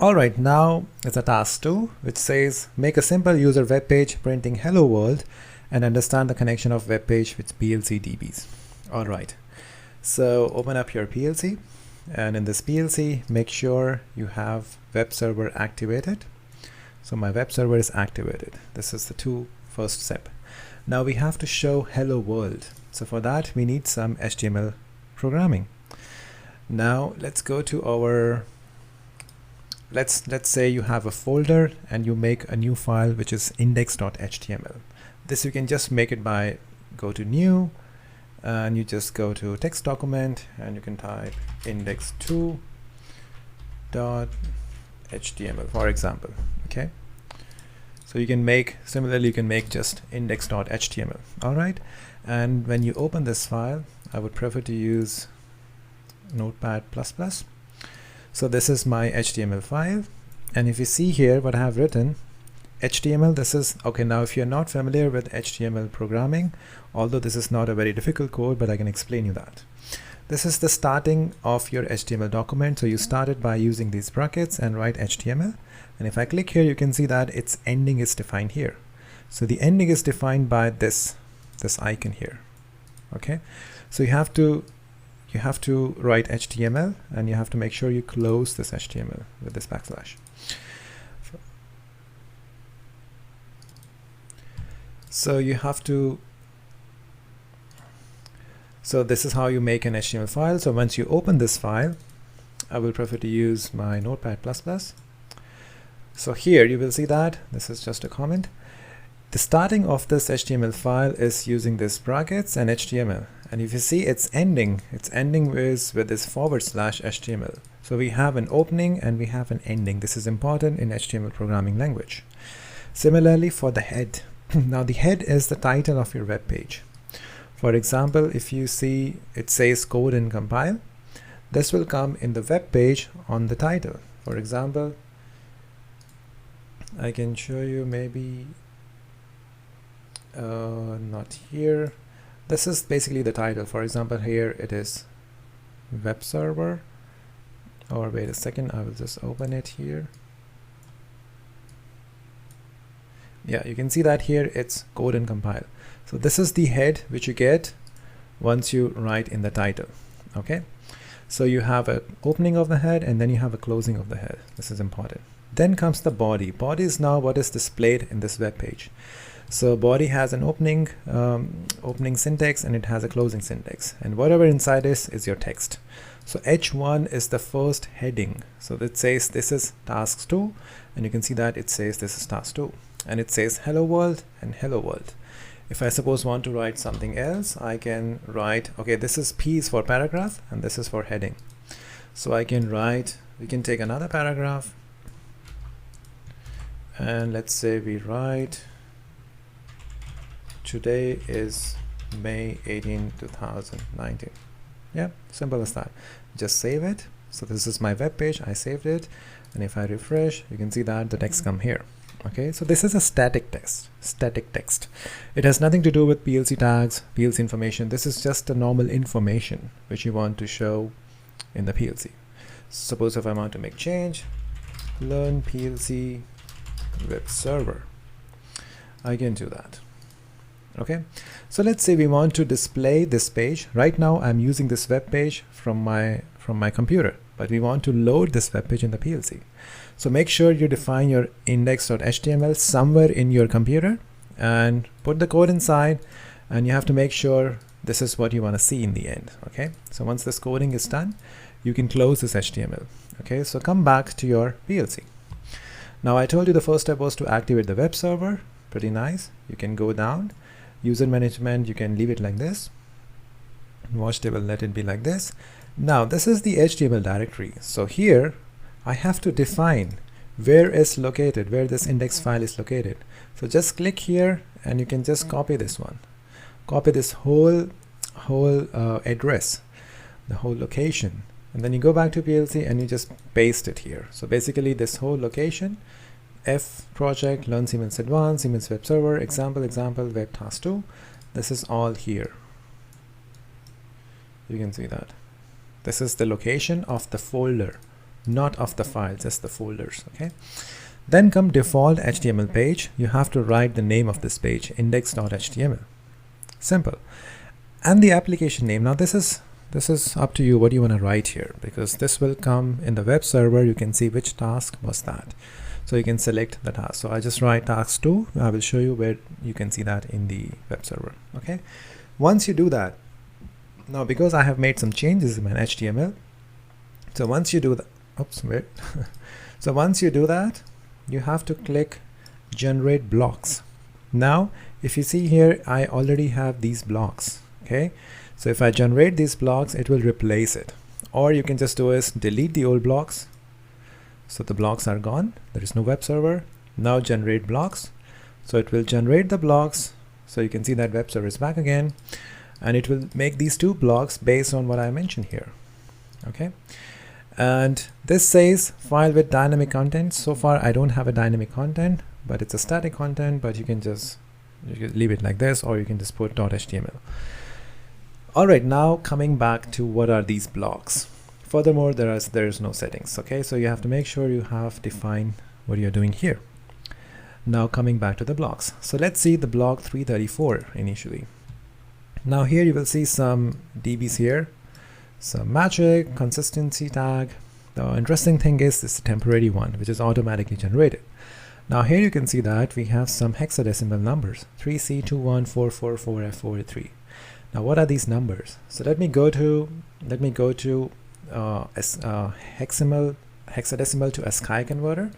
Alright, now it's a task 2 which says make a simple user web page printing hello world and understand the connection of web page with PLC DBs. Alright, so open up your PLC, and in this PLC make sure you have web server activated. So my web server is activated. This is the first step. Now we have to show hello world. So for that we need some HTML programming. Now let's go to our let's say you have a folder and you make a new file which is index.html. This you can just make it by go to new and you just go to text document and you can type index2.html for example. Okay, so you can make similarly, you can make just index.html. all right, and when you open this file, I would prefer to use Notepad++. So this is my HTML file, and if you see here what I have written HTML, this is okay. Now if you're not familiar with HTML programming, although this is not a very difficult code, but I can explain you that. This is the starting of your HTML document. So you started by using these brackets and write HTML, and if I click here you can see that its ending is defined here. So the ending is defined by this icon here. Okay, so you have to write HTML and you have to make sure you close this HTML with this backslash. So you have to, so this is how you make an HTML file. So once you open this file, I will prefer to use my Notepad++. So here you will see that this is just a comment. The starting of this HTML file is using this brackets and HTML, and if you see its ending is with this /HTML. So we have an opening and we have an ending. This is important in HTML programming language. Similarly for the head. Now the head is the title of your web page. For example, if you see it says code and compile, this will come in the web page on the title. For example, I can show you maybe not here. This is basically the title. For example, here it is web server, or wait a second, I will just open it here. Yeah, you can see that here it's code and compile. So this is the head which you get once you write in the title. Okay, so you have an opening of the head and then you have a closing of the head. This is important. Then comes the body. Body is now what is displayed in this web page. So body has an opening syntax and it has a closing syntax, and whatever inside is your text. So H1 is the first heading. So it says this is task 2, and you can see that it says this is task 2, and it says hello world and hello world. If I suppose want to write something else, I can write, okay, this is P is for paragraph and this is for heading. So I can write, we can take another paragraph and let's say we write today is May 18, 2019. Yeah, simple as that. Just save it. So this is my web page. I saved it, and if I refresh, you can see that the text come here. Okay, so this is a static text. It has nothing to do with PLC tags, PLC information. This is just the normal information which you want to show in the PLC. Suppose if I want to make change, learn PLC web server, I can do that. Okay, so let's say we want to display this page. Right now I'm using this web page from my computer, but we want to load this web page in the PLC. So make sure you define your index.html somewhere in your computer and put the code inside, and you have to make sure this is what you want to see in the end. Okay, so once this coding is done, you can close this HTML. Okay, so come back to your PLC. Now I told you the first step was to activate the web server. Pretty nice. You can go down. User management, you can leave it like this. Watch table, let it be like this. Now this is the HTML directory. So here I have to define where is located, where this index file is located. So just click here and you can just copy this one. Copy this whole address, the whole location, and then you go back to PLC and you just paste it here. So basically this whole location, F project, learn Siemens Advanced, Siemens Web Server, example, web task 2. This is all here. You can see that. This is the location of the folder not of the file, just the folders. Okay, then come default HTML page. You have to write the name of this page, index.html. Simple. And the application name. Now this is up to you what you want to write here, because this will come in the web server. You can see which task was that, so you can select the task. So I just write task 2. I will show you where you can see that in the web server. Okay, once you do that, now because I have made some changes in my HTML, so once you do that, so once you do that, you have to click generate blocks. Now if you see here, I already have these blocks. Okay, so if I generate these blocks, it will replace it, or you can just do is delete the old blocks. So the blocks are gone, there is no web server. Now generate blocks, so it will generate the blocks. So you can see that web server is back again, and it will make these 2 blocks based on what I mentioned here. Okay, and this says file with dynamic content. So far I don't have a dynamic content, but it's a static content, but you can leave it like this, or you can just put .html. Alright, now coming back to what are these blocks. Furthermore, there is no settings. Okay, so you have to make sure you have defined what you're doing here. Now coming back to the blocks. So let's see the block 334 initially. Now here you will see some DBs here, some magic, consistency tag. The interesting thing is this temporary one, which is automatically generated. Now here you can see that we have some hexadecimal numbers, 3C21444F43. Now what are these numbers? So let me go to hexadecimal to ASCII converter,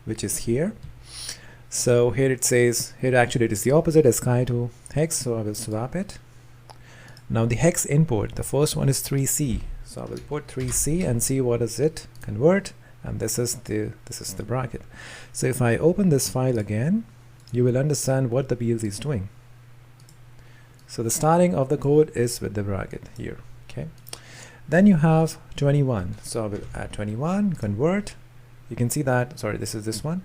which is here. So here it says, here actually it is the opposite, ASCII to hex, so I will swap it. Now the hex input, the first one is 3C, so I will put 3C and see what does it convert, and this is the bracket. So if I open this file again, you will understand what the PLC is doing. So the starting of the code is with the bracket here. Okay, then you have 21, so I will add 21, convert. You can see that, sorry, this is this one,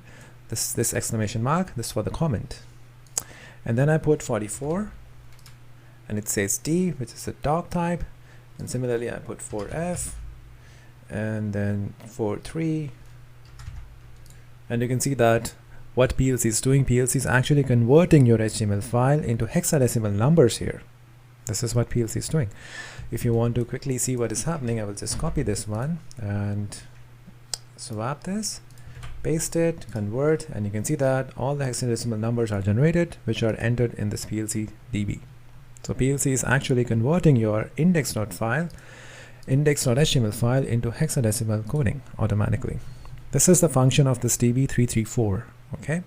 this exclamation mark, this for the comment. And then I put 44, and it says D, which is a dog type, and similarly I put 4F, and then 43, and you can see that what PLC is doing, PLC is actually converting your HTML file into hexadecimal numbers here. This is what PLC is doing. If you want to quickly see what is happening, I will just copy this one and swap this, paste it, convert, and you can see that all the hexadecimal numbers are generated, which are entered in this PLC DB. So PLC is actually converting your index.html file into hexadecimal coding automatically. This is the function of this DB334. Okay,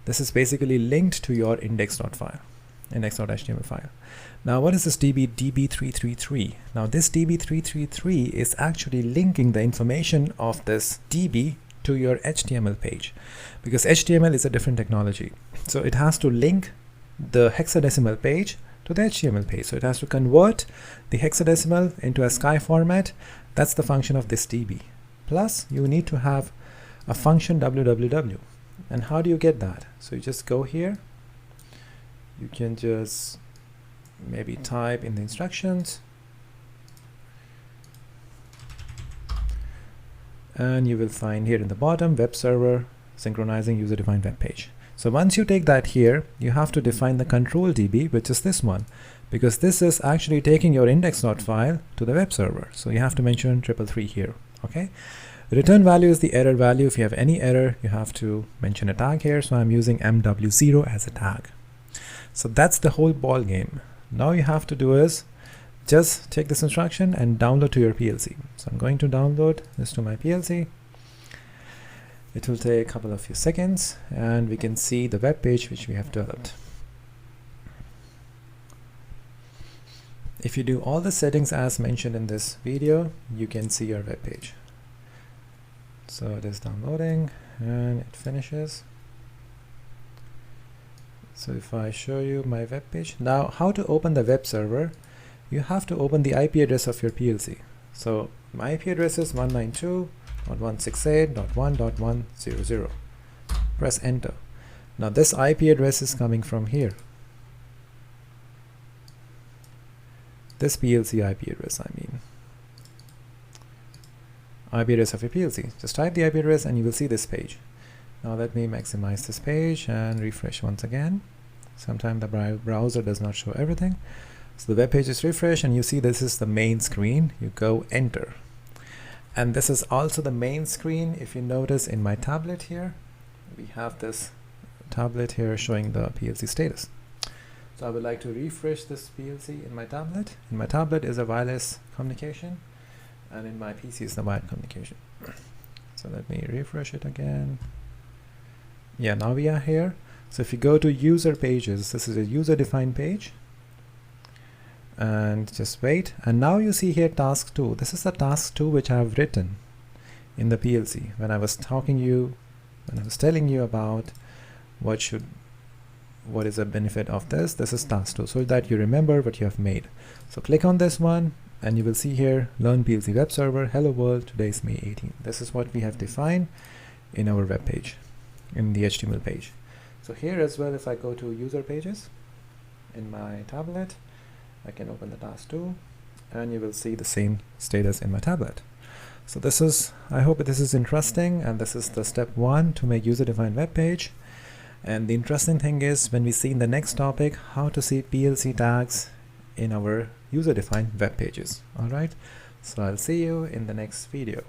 this is basically linked to your index.html file. Now what is this DB333? Now this DB333 is actually linking the information of this DB to your HTML page, because HTML is a different technology, so it has to link the hexadecimal page to the HTML page. So it has to convert the hexadecimal into ASCII format. That's the function of this DB. Plus you need to have a function www. And how do you get that? So you just go here, you can just maybe type in the instructions, and you will find here in the bottom web server synchronizing user defined web page. So once you take that here, you have to define the control DB, which is this one, because this is actually taking your index.file to the web server. So you have to mention 333 here. Okay, the return value is the error value. If you have any error, you have to mention a tag here, so I'm using MW0 as a tag. So that's the whole ball game. Now you have to do is just take this instruction and download to your PLC. So I'm going to download this to my PLC. It will take a couple of few seconds, and we can see the web page which we have developed. If you do all the settings as mentioned in this video, you can see your web page. So it is downloading and it finishes. So if I show you my web page, now how to open the web server, you have to open the IP address of your PLC. So my IP address is 192.168.1.100. Press enter. Now this IP address is coming from here. This PLC IP address, I mean. IP address of your PLC. Just type the IP address and you will see this page. Now let me maximize this page and refresh once again. Sometimes the browser does not show everything. So the web page is refreshed and you see this is the main screen. You go enter. And this is also the main screen. If you notice in my tablet here, we have this tablet here showing the PLC status. So I would like to refresh this PLC in my tablet. In my tablet is a wireless communication and in my PC is the wired communication. So let me refresh it again. Yeah, now we are here. So if you go to user pages, this is a user defined page. And just wait, and now you see here task 2. This is the task 2 which I have written in the PLC when I was telling you about what is the benefit of this. This is task 2, so that you remember what you have made. So click on this one and you will see here learn PLC web server, hello world, today is May 18. This is what we have defined in our web page, in the HTML page. So here as well, if I go to user pages in my tablet, I can open the task 2 and you will see the same status in my tablet. So this is, I hope this is interesting, and this is the step 1 to make user-defined web page. And the interesting thing is when we see in the next topic how to see PLC tags in our user-defined web pages. Alright, so I'll see you in the next video.